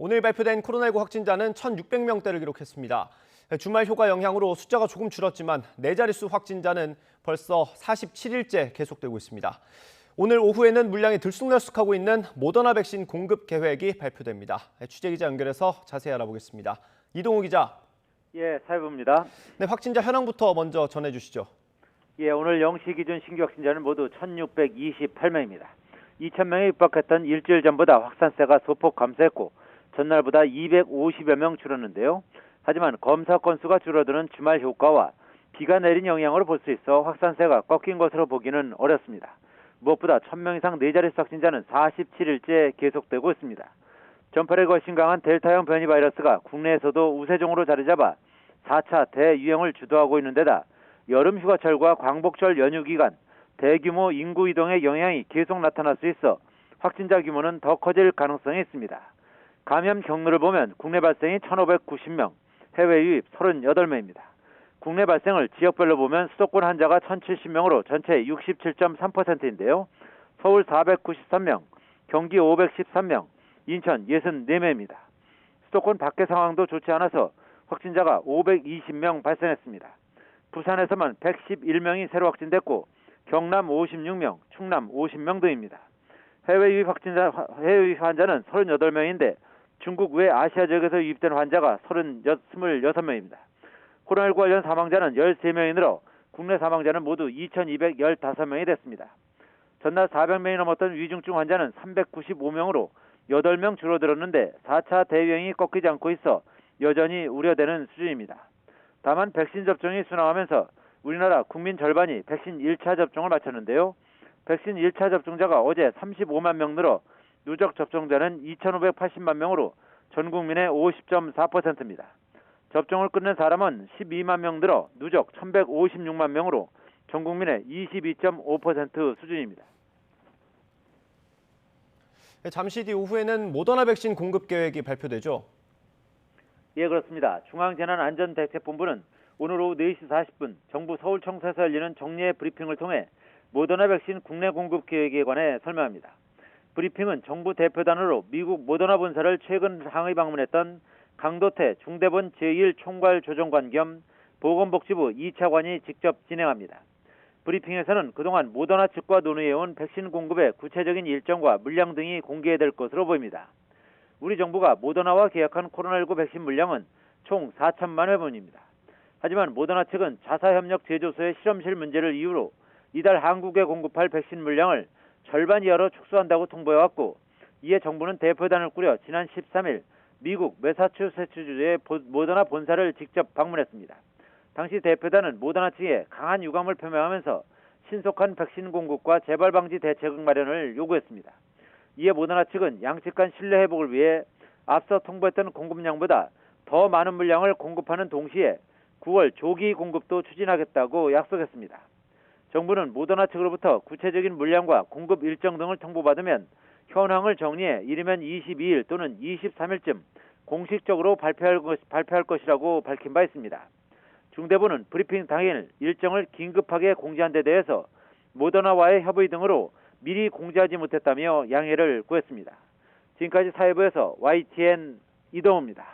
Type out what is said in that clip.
오늘 발표된 코로나19 확진자는 1,600명대를 기록했습니다. 주말 휴가 영향으로 숫자가 조금 줄었지만 네 자릿수 확진자는 벌써 47일째 계속되고 있습니다. 오늘 오후에는 물량이 들쑥날쑥하고 있는 모더나 백신 공급 계획이 발표됩니다. 취재기자 연결해서 자세히 알아보겠습니다. 이동우 기자. 예, 사회부입니다. 네, 확진자 현황부터 먼저 전해주시죠. 예, 오늘 0시 기준 신규 확진자는 모두 1,628명입니다. 2,000명에 육박했던 일주일 전보다 확산세가 소폭 감소했고 전날보다 250여 명 줄었는데요. 하지만 검사 건수가 줄어드는 주말 효과와 비가 내린 영향으로 볼 수 있어 확산세가 꺾인 것으로 보기는 어렵습니다. 무엇보다 1,000명 이상 네 자릿수 확진자는 47일째 계속되고 있습니다. 전파력이 훨씬 강한 델타형 변이 바이러스가 국내에서도 우세종으로 자리잡아 4차 대유행을 주도하고 있는 데다 여름 휴가철과 광복절 연휴 기간 대규모 인구 이동의 영향이 계속 나타날 수 있어 확진자 규모는 더 커질 가능성이 있습니다. 감염 경로를 보면 국내 발생이 1,590명, 해외 유입 38명입니다. 국내 발생을 지역별로 보면 수도권 환자가 1,070명으로 전체 67.3%인데요. 서울 493명, 경기 513명, 인천 64명입니다. 수도권 밖의 상황도 좋지 않아서 확진자가 520명 발생했습니다. 부산에서만 111명이 새로 확진됐고 경남 56명, 충남 50명 등입니다. 해외 유입 환자는 38명인데 중국 외 아시아 지역에서 유입된 환자가 26명입니다. 코로나19 관련 사망자는 13명이 늘어 국내 사망자는 모두 2,215명이 됐습니다. 전날 400명이 넘었던 위중증 환자는 395명으로 8명 줄어들었는데 4차 대유행이 꺾이지 않고 있어 여전히 우려되는 수준입니다. 다만 백신 접종이 순항하면서 우리나라 국민 절반이 백신 1차 접종을 마쳤는데요. 백신 1차 접종자가 어제 35만 명 늘어 누적 접종자는 2,580만 명으로 전 국민의 50.4%입니다. 접종을 끝낸 사람은 12만 명 늘어 누적 1,156만 명으로 전 국민의 22.5% 수준입니다. 잠시 뒤 오후에는 모더나 백신 공급 계획이 발표되죠? 예, 그렇습니다. 중앙재난안전대책본부는 오늘 오후 4시 40분 정부 서울청사에서 열리는 정례 브리핑을 통해 모더나 백신 국내 공급 계획에 관해 설명합니다. 브리핑은 정부 대표단으로 미국 모더나 본사를 최근 상하이 방문했던 강도태 중대본 제1총괄조정관 겸 보건복지부 2차관이 직접 진행합니다. 브리핑에서는 그동안 모더나 측과 논의해온 백신 공급의 구체적인 일정과 물량 등이 공개될 것으로 보입니다. 우리 정부가 모더나와 계약한 코로나19 백신 물량은 총 4천만 회분입니다. 하지만 모더나 측은 자사협력 제조소의 실험실 문제를 이유로 이달 한국에 공급할 백신 물량을 절반 이하로 축소한다고 통보해왔고 이에 정부는 대표단을 꾸려 지난 13일 미국 매사추세츠주의 모더나 본사를 직접 방문했습니다. 당시 대표단은 모더나 측에 강한 유감을 표명하면서 신속한 백신 공급과 재발 방지 대책 마련을 요구했습니다. 이에 모더나 측은 양측 간 신뢰 회복을 위해 앞서 통보했던 공급량보다 더 많은 물량을 공급하는 동시에 9월 조기 공급도 추진하겠다고 약속했습니다. 정부는 모더나 측으로부터 구체적인 물량과 공급 일정 등을 통보받으면 현황을 정리해 이르면 22일 또는 23일쯤 공식적으로 발표할 것이라고 밝힌 바 있습니다. 중대본은 브리핑 당일 일정을 긴급하게 공지한 데 대해서 모더나와의 협의 등으로 미리 공지하지 못했다며 양해를 구했습니다. 지금까지 사회부에서 YTN 이동우입니다.